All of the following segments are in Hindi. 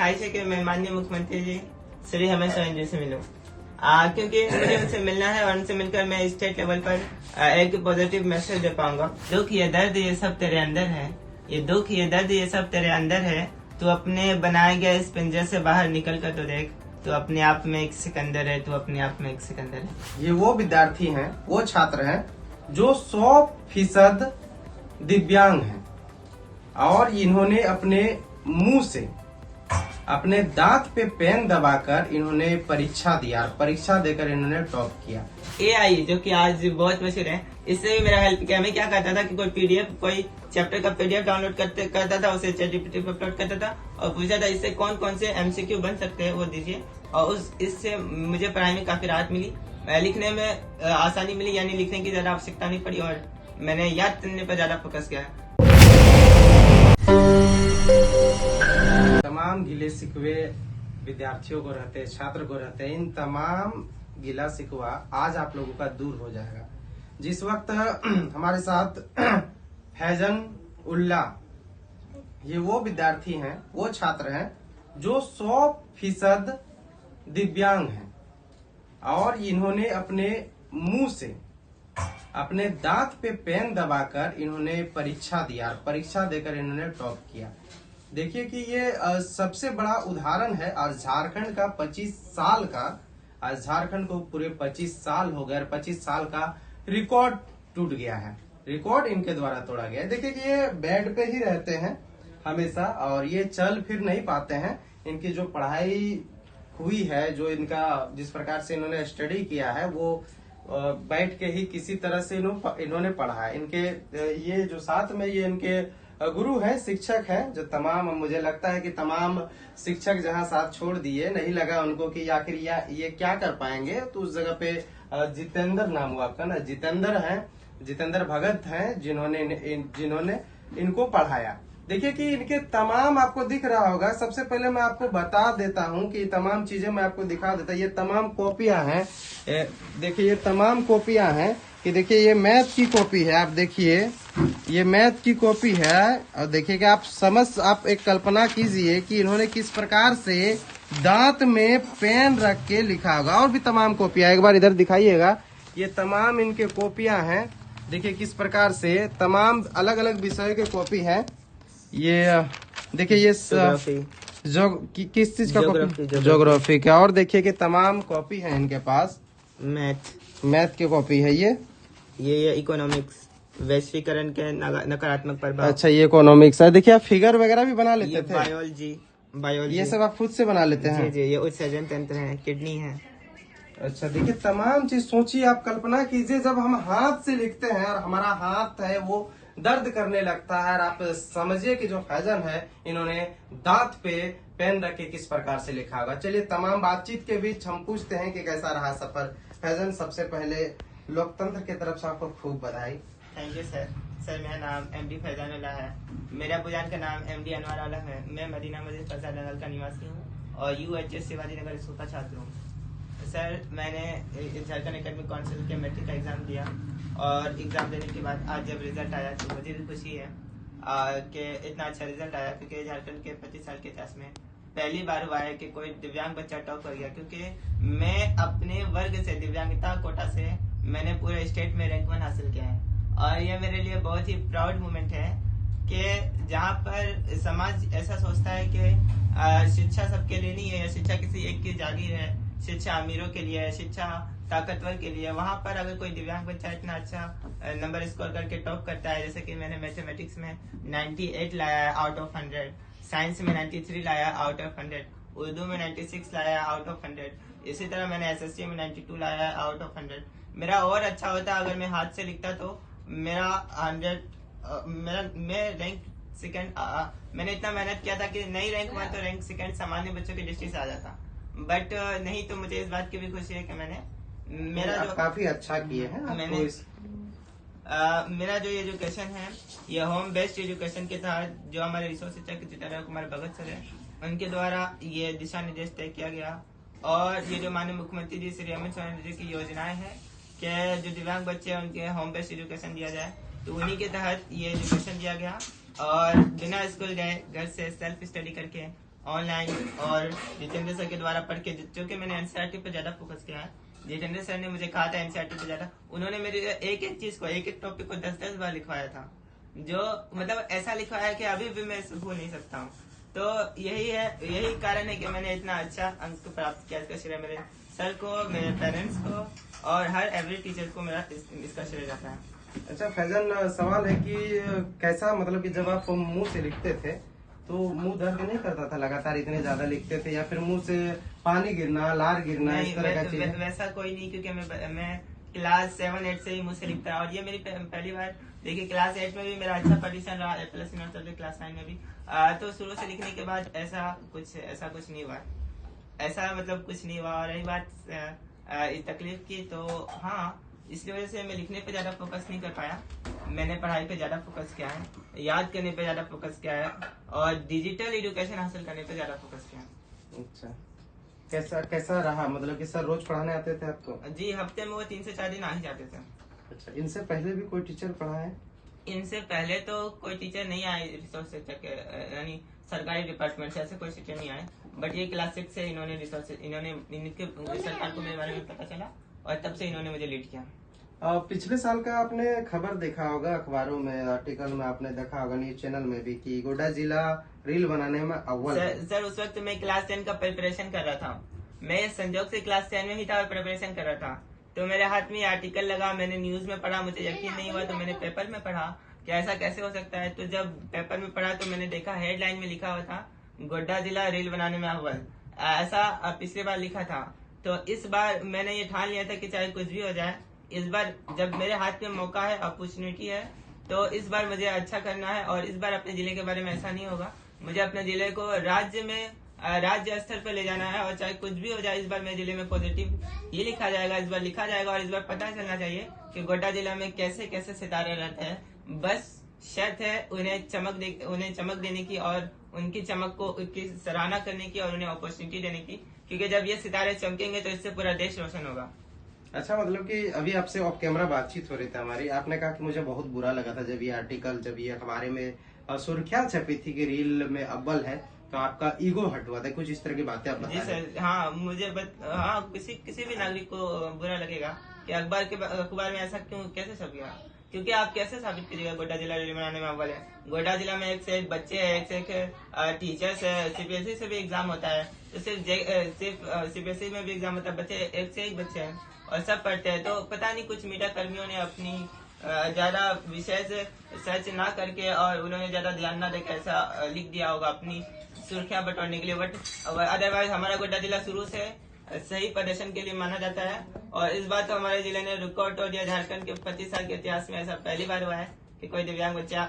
ख्वाहिश है कि मैं माननीय मुख्यमंत्री जी श्री हेमंत सोरेन जी से मिलूं, क्योंकि मुझे उनसे मिलना है और उनसे मिलकर मैं स्टेट लेवल पर एक पॉजिटिव मैसेज दे पाऊंगा। दुख ये दर्द ये सब तेरे अंदर है, ये दुख ये दर्द ये सब तेरे अंदर है, तू अपने बनाए गए इस पिंजरे से बाहर निकल कर तो देख, तू अपने आप में एक सिकंदर है, तू अपने आप में एक सिकंदर है। ये वो विद्यार्थी हैं, वो छात्र हैं जो 100% दिव्यांग हैं और इन्होंने अपने मुंह से अपने दांत पे पेन दबाकर इन्होंने परीक्षा दिया, परीक्षा देकर इन्होंने टॉप किया। AI जो कि आज बहुत मशहूर है, इससे भी मेरा हेल्प किया। मैं क्या करता था कि कोई PDF, कोई चैप्टर का PDF डाउनलोड करता था, उसे ChatGPT पे अपलोड करता था और पूछा था इससे कौन कौन से MCQ बन सकते हैं वो दीजिए, और इससे मुझे पढ़ाई में काफी राहत मिली, लिखने में आसानी मिली, यानी लिखने की ज्यादा आवश्यकता नहीं पड़ी और मैंने याद करने पर ज्यादा फोकस किया। तमाम गिले शिकवे विद्यार्थियों को रहते, छात्र को रहते, इन तमाम गिला शिकवा आज आप लोगों का दूर हो जाएगा। जिस वक्त हमारे साथ फैजन उल्ला, ये वो विद्यार्थी हैं, वो छात्र हैं जो 100% दिव्यांग हैं और इन्होंने अपने मुंह से अपने दांत पे पेन दबाकर इन्होंने परीक्षा दिया, परीक्षा देकर इन्होंने टॉप किया। देखिए कि ये सबसे बड़ा उदाहरण है। और झारखंड का 25 साल का, आज झारखंड को पूरे 25 साल हो गए, 25 साल का रिकॉर्ड टूट गया है, रिकॉर्ड इनके द्वारा तोड़ा गया है। देखिए कि ये बेड पे ही रहते हैं हमेशा और ये चल फिर नहीं पाते हैं। इनकी जो पढ़ाई हुई है, जो इनका जिस प्रकार से इन्होंने स्टडी किया है, वो बैठ के ही किसी तरह से इन्होंने पढ़ा है। इनके ये जो साथ में ये इनके गुरु है, शिक्षक है, जो तमाम, मुझे लगता है कि तमाम शिक्षक जहां साथ छोड़ दिए, नहीं लगा उनको कि आखिर ये क्या कर पाएंगे, तो उस जगह पे जितेंद्र नाम हुआ आपका ना, जितेंद्र हैं, जितेंद्र भगत हैं, जिन्होंने इनको पढ़ाया। देखिए कि इनके तमाम, आपको दिख रहा होगा, सबसे पहले मैं आपको बता देता हूं कि तमाम चीजें मैं आपको दिखा देता। ये तमाम कॉपियां हैं, देखिए ये तमाम कॉपियां हैं कि देखिए ये मैथ की कॉपी है, आप देखिए ये मैथ की कॉपी है और देखिए कि आप एक कल्पना कीजिए कि इन्होंने किस प्रकार से दांत में पेन रख के लिखा होगा। और भी तमाम कॉपियां, एक बार इधर दिखाइएगा, ये तमाम इनके कॉपियां हैं। देखिए किस प्रकार से तमाम अलग अलग विषय के कॉपी है। ये देखिए ये किस चीज का कॉपी, ज्योग्राफी का। और देखिए कि तमाम कॉपी है इनके पास, मैथ की कॉपी है। ये इकोनॉमिक्स, वैश्वीकरण के नकारात्मक प्रभाव। अच्छा, ये इकोनॉमिक्स है। देखिए आप फिगर वगैरह भी बना लेते थे। बायोलॉजी ये सब आप खुद से बना लेते हैं? जी, ये उत्सर्जन तंत्र है, किडनी है। अच्छा, देखिए तमाम चीज सोचिए, आप कल्पना कीजिए जब हम हाथ से लिखते हैं और हमारा हाथ है वो दर्द करने लगता है, और आप समझिए कि जो फैजन है, इन्होंने दांत पे पेन रख के किस प्रकार से लिखा होगा। चलिए तमाम बातचीत के बीच हम पूछते हैं कि कैसा रहा सफर। फैजन, सबसे पहले लोकतंत्र की तरफ से आपको खूब बधाई। Thank you sir. सर मेरा नाम MD फैजान उल्ला है, मेरा बुजान का नाम MD अनवर आलम है। मैं मदीना मस्जिद फरसा नगर का निवासी हूँ और UHS शिवाजी नगर स्कूल का छात्र हूँ। सर मैंने झारखंड एकेडमिक काउंसिल के मैट्रिक का एग्जाम दिया और एग्जाम देने के बाद आज जब रिजल्ट आया तो मुझे भी खुशी है कि इतना अच्छा रिजल्ट आया, क्योंकि झारखंड के 25 साल के इतिहास में पहली बार हुआ है कि कोई दिव्यांग बच्चा टॉप कर गया। क्योंकि मैं अपने वर्ग से, दिव्यांगता कोटा से, मैंने पूरे स्टेट में रैंक 1 हासिल किया है और ये मेरे लिए बहुत ही प्राउड मोमेंट है कि जहाँ पर समाज ऐसा सोचता है कि शिक्षा सबके लिए नहीं है, या शिक्षा किसी एक की जागीर है, शिक्षा अमीरों के लिए है, शिक्षा ताकतवर के लिए। वहाँ पर अगर कोई दिव्यांग बच्चा इतना अच्छा नंबर स्कोर करके टॉप करता है, जैसे कि मैंने मैथमेटिक्स में 98 लाया है आउट ऑफ 100, साइंस में 93 लाया आउट ऑफ 100, उर्दू में 96 लाया आउट ऑफ 100, इसी तरह मैंने SST में 92 लाया आउट ऑफ 100। मेरा और अच्छा होता अगर मैं हाथ से लिखता तो मेरा 100 मैं रैंक सेकंड, मैंने इतना मेहनत किया था कि नहीं रैंक 1 तो रैंक सेकंड सामान्य बच्चों की दृष्टि से आ जाता, बट नहीं। तो मुझे इस बात की भी खुशी है कि मैंने मेरा जो काफी अच्छा किए हैं मैंने मेरा जो एजुकेशन है ये होम बेस्ड एजुकेशन के तहत जो हमारे रिसोर्स शिक्षक जितेंद्र कुमार भगत सर है उनके द्वारा ये दिशा निर्देश तय किया गया। और ये जो माननीय मुख्यमंत्री जी श्री हेमंत सोरेन जी की योजनाएं हैं कि जो दिव्यांग बच्चे हैं उनके होम बेस्ड एजुकेशन दिया जाए, तो उन्हीं के तहत ये एजुकेशन दिया गया और बिना स्कूल गए घर से सेल्फ स्टडी करके ऑनलाइन और जितेंद्र सर के द्वारा पढ़ के, जो कि मैंने एनसीईआरटी पे ज्यादा फोकस किया है। जितेंद्र सर ने मुझे कहा था एनसीईआरटी पे ज्यादा, उन्होंने मेरे एक एक चीज को, एक एक टॉपिक को 10-10 बार लिखवाया था, जो मतलब ऐसा लिखवाया कि अभी भी मैं भूल नहीं सकता हूँ। तो यही कारण है कि मैंने इतना अच्छा अंक प्राप्त किया। इसका श्रेय मेरे सर को, मेरे पेरेंट्स को और हर एवरी टीचर को मेरा इसका श्रेय जाता है। अच्छा फैजन, सवाल है कि कैसा, मतलब कि जब आप मुंह से लिखते थे तो मुंह दर्द नहीं करता था लगातार इतने ज्यादा लिखते थे, या फिर मुंह से पानी गिरना, लार गिरना, इस तरह का चीज? वैसा कोई नहीं, क्योंकि मैं क्लास 7-8 से ही मुझसे लिखता है और ये मेरी पहली बार, देखिए क्लास 8 में भी मेरा अच्छा पोजीशन रहा, A+ इन सब्जेक्ट, क्लास 9 में भी। तो शुरू से लिखने के बाद ऐसा कुछ नहीं हुआ, ऐसा मतलब कुछ नहीं हुआ। और रही बात इस तकलीफ की, तो हाँ, इसकी वजह से मैं लिखने पे ज्यादा फोकस नहीं कर पाया। मैंने पढ़ाई पे ज्यादा फोकस किया है, याद करने पे ज्यादा फोकस किया है और डिजिटल एजुकेशन हासिल करने पे ज्यादा फोकस किया है। अच्छा, कैसा रहा, मतलब कि सर रोज पढ़ाने आते थे आपको? जी, हफ्ते में वो 3 से 4 दिन आ ही जाते थे। अच्छा, इनसे पहले भी कोई टीचर पढ़ाए? इनसे पहले तो कोई टीचर नहीं आए रिसोर्स सेक्टर के, यानी सरकारी डिपार्टमेंट से ऐसे कोई टीचर नहीं आए। बट ये क्लास 6 से इन्होंने सरकार को मेरे बारे में पता चला और तब से इन्होंने मुझे लीड किया। पिछले साल का आपने खबर देखा होगा, अखबारों में, आर्टिकल में आपने देखा होगा, न्यूज चैनल में भी, कि गोड्डा जिला रील बनाने में अव्वल है। सर उस वक्त मैं क्लास 10 का प्रिपरेशन कर रहा था। मैं संजोग से क्लास 10 में ही था और प्रिपरेशन कर रहा था, तो मेरे हाथ में आर्टिकल लगा, मैंने न्यूज में पढ़ा, मुझे यकीन नहीं हुआ, तो मैंने पेपर में पढ़ा कि ऐसा कैसे हो सकता है। तो जब पेपर में पढ़ा तो मैंने देखा हेडलाइन में लिखा हुआ था गोड्डा जिला रील बनाने में अव्वल, ऐसा पिछली बार लिखा था। तो इस बार मैंने ये ठान लिया था कि चाहे कुछ भी हो जाए, इस बार जब मेरे हाथ में मौका है, अपॉर्चुनिटी है, तो इस बार मुझे अच्छा करना है। और इस बार अपने जिले के बारे में ऐसा नहीं होगा, मुझे अपने जिले को राज्य स्तर पर ले जाना है। और चाहे कुछ भी हो जाए, इस बार मेरे जिले में पॉजिटिव ये लिखा जाएगा, इस बार लिखा जाएगा। और इस बार पता चलना चाहिए कि गोड्डा जिला में कैसे कैसे सितारे रहते हैं। बस शर्त है उन्हें चमक देने की और उनकी चमक को की सराहना करने की और उन्हें अपॉर्चुनिटी देने की, क्योंकि जब ये सितारे चमकेंगे तो इससे पूरा देश रोशन होगा। अच्छा, मतलब कि अभी आपसे ऑफ कैमरा बातचीत हो रही थी हमारी, आपने कहा कि मुझे बहुत बुरा लगा था जब ये आर्टिकल, जब ये अखबार में सुर्खियां छपी थी कि रील में अव्वल है, तो आपका ईगो हट हुआ था, कुछ इस तरह की बातें आप बता रहे हैं। जी सर, हाँ, हाँ, किसी भी नागरिक को बुरा लगेगा कि अखबार में ऐसा कैसे छप गया, क्योंकि आप कैसे साबित कीजिएगा गोड्डा जिला रील बनाने में अव्वल है। गोड्डा जिला में एक से एक बच्चे हैं, एक से एक टीचर्स है, सीबीएसई से भी एग्जाम होता है, तो सिर्फ सीबीएसई में भी एग्जाम होता है, बच्चे एक से एक बच्चे हैं और सब पढ़ते हैं। तो पता नहीं कुछ मीडिया कर्मियों ने अपनी ज्यादा विषय से सर्च ना करके और उन्होंने ज्यादा ध्यान ना देकर ऐसा लिख दिया होगा अपनी सुर्खियां बटोरने के लिए। बट अदरवाइज हमारा गोड्डा जिला शुरू से सही प्रदर्शन के लिए माना जाता है और इस बार तो हमारे जिले ने रिकॉर्ड तोड़ दिया। झारखंड के 25 साल के इतिहास में ऐसा पहली बार हुआ है कि कोई दिव्यांग बच्चा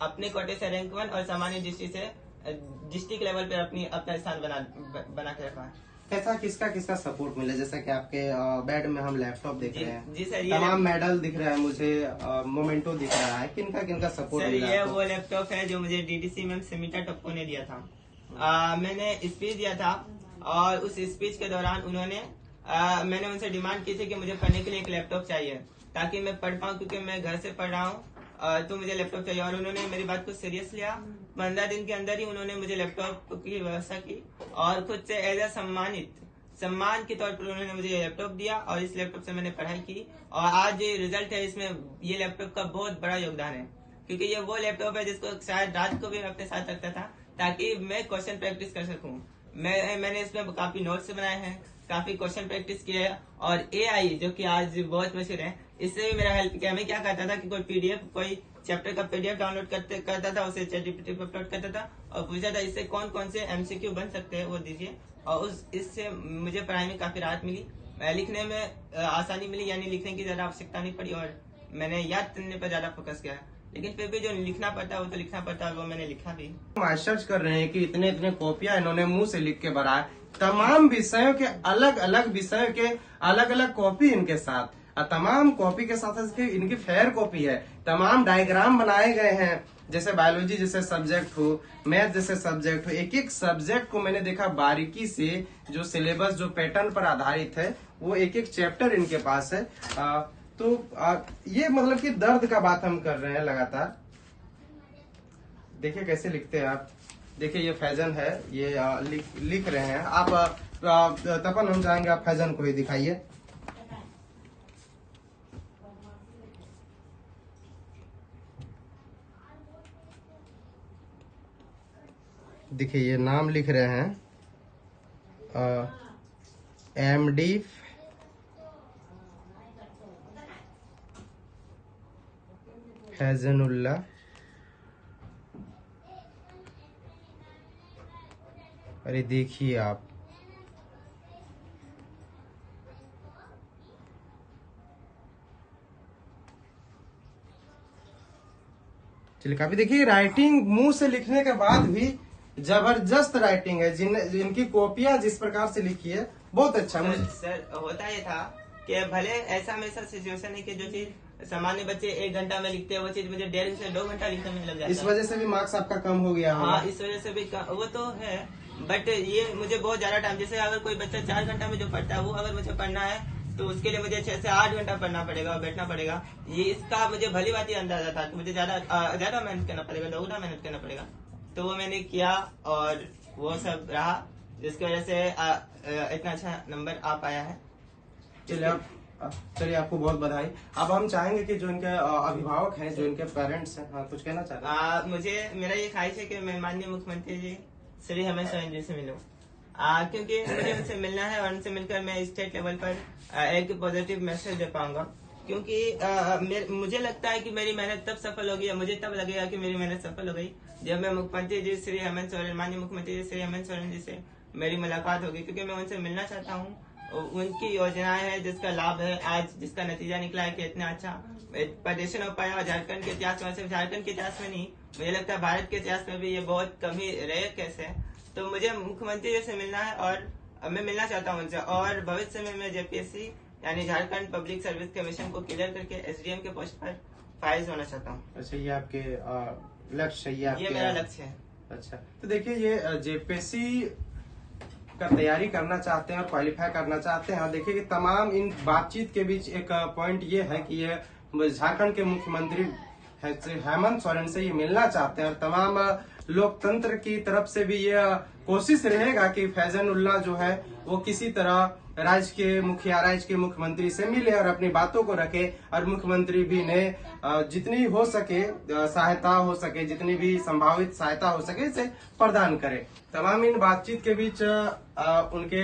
अपने कोटे से रैंक 1 और सामान्य दृष्टि से डिस्ट्रिक्ट लेवल पर अपना स्थान बना के रखा है। कैसा किसका सपोर्ट मिला? जैसा कि आपके बेड में हम लैपटॉप देख रहे हैं, जी सर, तमाम मेडल दिख रहा है मुझे, मोमेंटो दिख रहा है, किनका सपोर्ट मिला? ये वो लैपटॉप है जो मुझे डीडीसी मैम समिता टप्पू ने दिया था। मैंने स्पीच दिया था और उस स्पीच के दौरान मैंने उनसे डिमांड की थी कि मुझे पढ़ने के लिए एक लैपटॉप चाहिए ताकि मैं पढ़ पाऊँ, क्योंकि मैं घर से पढ़ रहा हूँ, तो मुझे लैपटॉप चाहिए। और उन्होंने मेरी बात को सीरियस लिया। 15 दिन के अंदर ही उन्होंने मुझे लैपटॉप की व्यवस्था की और खुद से एज ए सम्मान के तौर पर उन्होंने मुझे लैपटॉप दिया और इस लैपटॉप से मैंने पढ़ाई की। और आज ये रिजल्ट है, इसमें ये लैपटॉप का बहुत बड़ा योगदान है, क्योंकि ये वो लैपटॉप है जिसको शायद रात को भी अपने साथ रखता था ताकि मैं क्वेश्चन प्रैक्टिस कर सकूं। मैंने इसमें काफी नोट्स बनाए हैं, काफी क्वेश्चन प्रैक्टिस किए है। और AI जो कि आज बहुत मशहूर है, इससे भी मेरा हेल्प किया। मैं क्या करता था कि कोई चैप्टर का PDF डाउनलोड करता था, उसे ChatGPT पे अपलोड करता था और पूछा था इससे कौन से MCQ बन सकते हैं वो दीजिए, और इससे मुझे पढ़ाई में काफी राहत मिली, लिखने में आसानी मिली, यानी लिखने की ज्यादा आवश्यकता नहीं पड़ी और मैंने याद करने पर ज्यादा फोकस किया। लेकिन फिर भी जो लिखना पड़ता है वो तो लिखना पड़ता है, वो मैंने लिखा भी। मास्टर्स कर रहे हैं कि इतने कॉपियां इन्होंने मुंह से लिख के भरा, तमाम विषयों के अलग अलग कॉपी इनके साथ, तमाम कॉपी के साथ इनकी फेयर कॉपी है। तमाम डायग्राम बनाए गए हैं, जैसे बायोलॉजी जैसे सब्जेक्ट हो, मैथ जैसे सब्जेक्ट हो, एक एक सब्जेक्ट को मैंने देखा बारीकी से, जो सिलेबस जो पैटर्न पर आधारित है वो एक एक चैप्टर इनके पास है। ये मतलब कि दर्द का बात हम कर रहे हैं लगातार। देखिए कैसे लिखते हैं आप, देखिए ये फैजन है, ये लिख रहे हैं आप। तपन हम चाहेंगे आप फैजन को ही दिखाइए। देखिए ये नाम लिख रहे हैं MD फैजनुल्लाह। अरे देखिए आप, चलिए काफी देखिए राइटिंग मुंह से लिखने के बाद भी जबरदस्त राइटिंग है। जिनकी कॉपियां जिस प्रकार से लिखी है बहुत अच्छा। मुझे सर होता ये था कि भले ऐसा मेरा सिचुएशन है कि जो चीज सामान्य बच्चे 1 घंटा में लिखते हैं वो चीज मुझे 1.5 से 2 घंटा लिखने में लग जाता है। इस वजह से भी मार्क्स आपका कम हो गया। हाँ, इस वजह से भी वो तो है, बट ये मुझे बहुत ज्यादा टाइम, जैसे अगर कोई बच्चा 4 घंटा में जो पढ़ता है वो अगर मुझे पढ़ना है तो उसके लिए मुझे 6 से 8 घंटा पढ़ना पड़ेगा और बैठना पड़ेगा। ये इसका मुझे भली बात ही अंदाजा था कि मुझे ज्यादा मेहनत करना पड़ेगा, दोगुना मेहनत करना पड़ेगा। तो वो मैंने किया और वो सब रहा, जिसकी वजह से इतना अच्छा नंबर आ पाया है। चलिए आपको बहुत बधाई। अब हम चाहेंगे कि जो इनके अभिभावक हैं, जो इनके पेरेंट्स हैं, हाँ कुछ कहना चाहते हैं। मुझे मेरा ये ख्वाहिश है कि मैं माननीय मुख्यमंत्री जी श्री हेमंत सोरेन जी से मिलूं, क्योंकि मुझे उनसे मिलना है और उनसे मिलकर मैं स्टेट लेवल पर एक पॉजिटिव मैसेज दे पाऊंगा। क्योंकि मुझे लगता है कि मेरी मेहनत तब सफल होगी या मुझे तब लगेगा कि मेरी मेहनत सफल हो गई जब मैं मुख्यमंत्री जी श्री हेमंत सोरेन, माननीय मुख्यमंत्री जी श्री हेमंत सोरेन जी से मेरी मुलाकात होगी। क्योंकि मैं उनसे मिलना चाहता हूँ, उनकी योजनाएं है जिसका लाभ है आज, जिसका नतीजा निकला है कि इतना अच्छा प्रदर्शन हो पाया। और झारखंड के इतिहास में, सिर्फ झारखंड के इतिहास में नहीं, मुझे लगता है भारत के इतिहास में भी ये बहुत कम ही रेयर केस है। तो मुझे मुख्यमंत्री जी से मिलना है और मैं मिलना चाहता हूँ उनसे, और भविष्य में मैं JPSC यानी झारखंड पब्लिक सर्विस कमीशन को क्लियर करके SDM के पोस्ट पर फाइज होना चाहता हूँ। अच्छा, ये आपके लक्ष्य है? ये मेरा लक्ष्य है। अच्छा, तो देखिए ये JPSC का तैयारी करना चाहते हैं और क्वालिफाई करना चाहते हैं। देखिए कि तमाम इन बातचीत के बीच एक पॉइंट ये है कि ये झारखंड के मुख्यमंत्री हेमंत सोरेन से ये मिलना चाहते हैं और तमाम लोकतंत्र की तरफ से भी ये कोशिश रहेगा कि फैजनुल्लाह जो है वो किसी तरह राज्य के मुख्यमंत्री से मिले और अपनी बातों को रखे और मुख्यमंत्री भी ने जितनी हो सके सहायता हो सके, जितनी भी संभावित सहायता हो सके इसे प्रदान करे। तमाम इन बातचीत के बीच उनके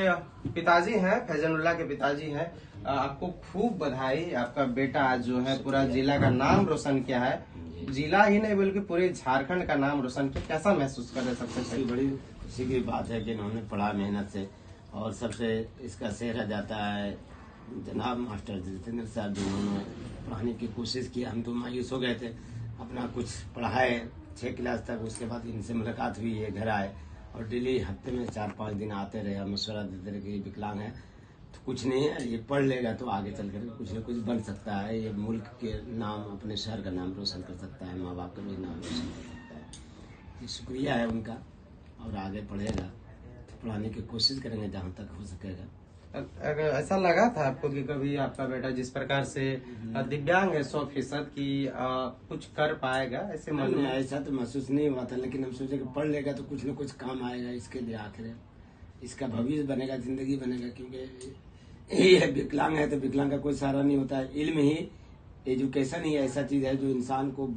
पिताजी हैं, फैजनुल्लाह के पिताजी हैं। आपको खूब बधाई, आपका बेटा आज जो है पूरा जिला का नाम रोशन किया है। जिला ही नहीं बल्कि पूरे झारखंड का नाम रोशन किया। कैसा महसूस कर रहे? सबसे बड़ी खुशी की बात है कि इन्होंने पढ़ा मेहनत से, और सबसे इसका श्रेय जाता है जनाब मास्टर जितेंद्र साहब, जिन्होंने पढ़ाने की कोशिश की। हम तो मायूस हो गए थे, अपना कुछ पढ़ाए 6 क्लास तक, उसके बाद इनसे मुलाकात हुई, ये घर आए और डेली हफ्ते में 4-5 दिन आते रहे और मशवरा देते रहे कि ये विकलांग है तो कुछ नहीं है, ये पढ़ लेगा तो आगे चल कर कुछ न कुछ बन सकता है, ये मुल्क के नाम, अपने शहर का नाम रोशन कर सकता है, माँ बाप का भी नाम रोशन कर सकता है। ये शुक्रिया है उनका, और आगे पढ़ेगा तो पढ़ाने की कोशिश करेंगे जहाँ तक हो सकेगा। अगर ऐसा लगा था आपको कि कभी आपका बेटा जिस प्रकार से दिव्यांग है 100% की कुछ कर पाएगा, ऐसे मन में? ऐसा तो महसूस नहीं हुआ था, लेकिन हम सोचे कि पढ़ लेगा तो कुछ न कुछ काम आएगा, इसके लिए आखिर इसका भविष्य बनेगा, जिंदगी बनेगा। क्योंकि ये विकलांग है तो विकलांग का कोई सहारा नहीं होता है। इल्म ही, एजुकेशन ही ऐसा चीज है जो इंसान को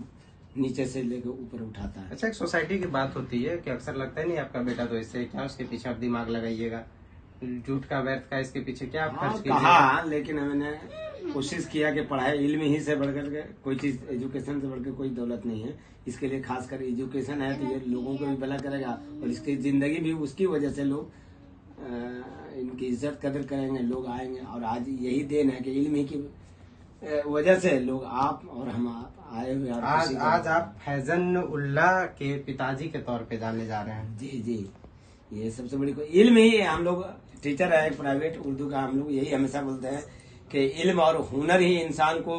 नीचे से लेकर ऊपर उठाता है। अच्छा, एक सोसाइटी की बात होती है कि अक्सर लगता है नहीं आपका बेटा तो इससे क्या, उसके पीछे आप दिमाग लगाइएगा, झूठ का व्यर्थ का इसके पीछे क्या आप खर्च कीजिएगा? कहा, लेकिन मैंने कोशिश किया कि पढ़ाई इल्म ही से बढ़कर के कोई चीज, एजुकेशन से बढ़कर कोई दौलत नहीं है। इसके लिए खासकर एजुकेशन है तो ये लोगों को भी भला करेगा और इसकी जिंदगी भी उसकी वजह से लोग इनकी इज्जत कदर करेंगे, लोग आएंगे। और आज यही देन है कि इल्म ही की वजह से लोग आप और हम आए हुए। आज आप फैजनुल्लाह के पिताजी के तौर पे जाने जा रहे हैं। जी, ये सबसे बड़ी इल्म ही है। हम लोग टीचर है प्राइवेट उर्दू का, हम लोग यही हमेशा बोलते हैं कि इल्म और हुनर ही इंसान को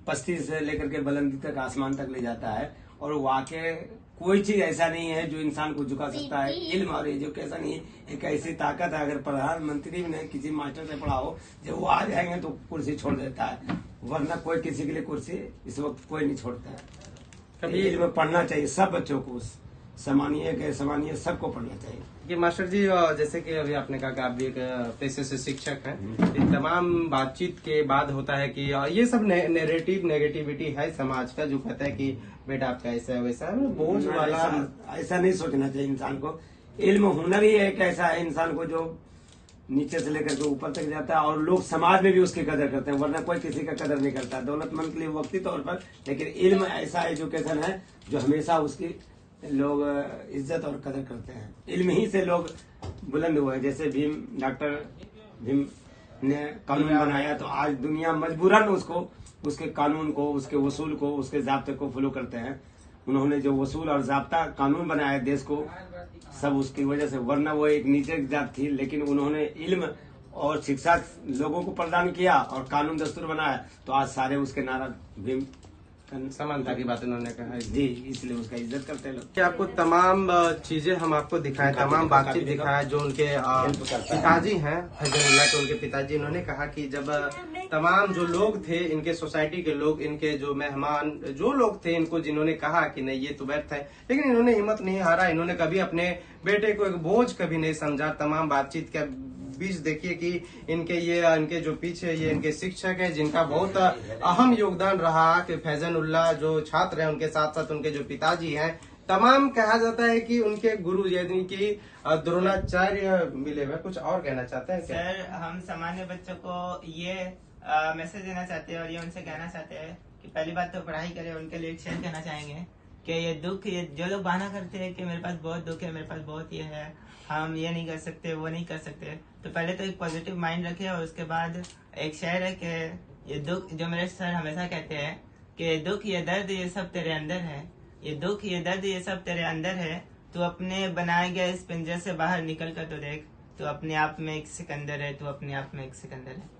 पस्ती से लेकर के बुलंदी तक, आसमान तक ले जाता है। और वाकई कोई चीज ऐसा नहीं है जो इंसान को झुका सकता है। इल्म और एजुकेशन ही एक ऐसी ताकत है। अगर प्रधानमंत्री ने किसी मास्टर से पढ़ा हो, जब वो आ जाएंगे तो कुर्सी छोड़ देता है, वरना कोई किसी के लिए कुर्सी इस वक्त कोई नहीं छोड़ता है। कभी इल्म पढ़ना चाहिए सब बच्चों को, सामान्य के सामान्य सबको पढ़ना चाहिए। कि मास्टर जी जैसे कि अभी आपने कहा कि आप भी एक पेशे से शिक्षक हैं, इन तमाम बातचीत के बाद होता है कि ये सब नेगेटिविटी है समाज का, जो कहता है कि बेटा आपका ऐसा है वैसा है, बोझ वाला। ऐसा नहीं सोचना चाहिए इंसान को। इल्म हुनर ही एक ऐसा है इंसान को जो नीचे से लेकर के ऊपर तक जाता है, और लोग समाज में भी उसकी कदर करते हैं, वरना कोई किसी का कदर नहीं करता। दौलतमंद के लिए वक्ती तौर पर, लेकिन इल्म ऐसा एजुकेशन है जो हमेशा उसकी लोग इज्जत और कदर करते हैं। इल्म ही से लोग बुलंद हुए। जैसे डॉक्टर भीम ने कानून बनाया, तो आज दुनिया मजबूरन उसको, उसके कानून को, उसके वसूल को, उसके जाब्ते को फॉलो करते हैं। उन्होंने जो वसूल और जाब्ता कानून बनाया देश को, सब उसकी वजह से, वरना वो एक नीचे जात थी, लेकिन उन्होंने इल्म और शिक्षा लोगों को प्रदान किया और कानून दस्तूर बनाया, तो आज सारे उसके नारा भीम समानता की बात उन्होंने कहा है जी, इसलिए उसका इज्जत करते हैं लोग। कि आपको तमाम चीजें हम आपको दिखाएं, तमाम बातचीत दिखाया जो उनके पिताजी हैं फैजलुल्लाह के, उनके पिताजी, उन्होंने कहा कि जब तमाम जो लोग थे इनके सोसाइटी के लोग, इनके जो मेहमान जो लोग थे, इनको जिन्होंने कहा कि नहीं ये तो व्यर्थ है, लेकिन इन्होंने हिम्मत नहीं हारा, इन्होंने कभी अपने बेटे को एक बोझ कभी नहीं समझा। तमाम बातचीत के बीच देखिए कि इनके जो पीछे ये इनके शिक्षक है, जिनका बहुत अहम योगदान रहा कि फैजलुल्लाह जो छात्र हैं उनके साथ साथ उनके जो पिताजी हैं, तमाम कहा जाता है कि उनके गुरु यानी कि द्रोणाचार्य मिले हुए। कुछ और कहना चाहते हैं क्या? सर, हम सामान्य बच्चों को ये मैसेज देना चाहते हैं और ये उनसे कहना चाहते हैं कि पहली बात तो पढ़ाई करें। उनके लिए एक शेर कहना चाहेंगे कि ये दुख, ये जो लोग बहाना करते हैं कि मेरे पास बहुत दुख है, मेरे पास बहुत ये है, हम ये नहीं कर सकते, वो नहीं कर सकते, तो पहले तो एक पॉजिटिव माइंड रखे। और उसके बाद एक शेर है कि ये दुख, जो मेरे सर हमेशा कहते हैं कि दुख ये दर्द ये सब तेरे अंदर है, ये दुख ये दर्द ये सब तेरे अंदर है, तू अपने बनाए गए इस पिंजरे से बाहर निकल कर तो देख, तू अपने आप में एक सिकंदर है, तू अपने आप में एक सिकंदर है।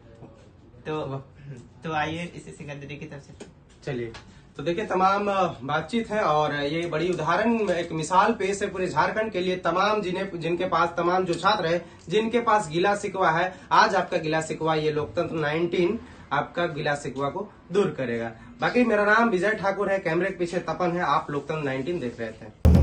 तो आइए इसी सिकंदरी की तरफ से चलिए, तो देखिए तमाम बातचीत है और ये बड़ी उदाहरण, एक मिसाल पेश है पूरे झारखंड के लिए। तमाम जिनके पास, तमाम जो छात्र है जिनके पास गिला शिकवा है, आज आपका गिला शिकवा ये लोकतंत्र 19 आपका गिला शिकवा को दूर करेगा। बाकी मेरा नाम विजय ठाकुर है, कैमरे के पीछे तपन है, आप लोकतंत्र 19 देख रहे थे।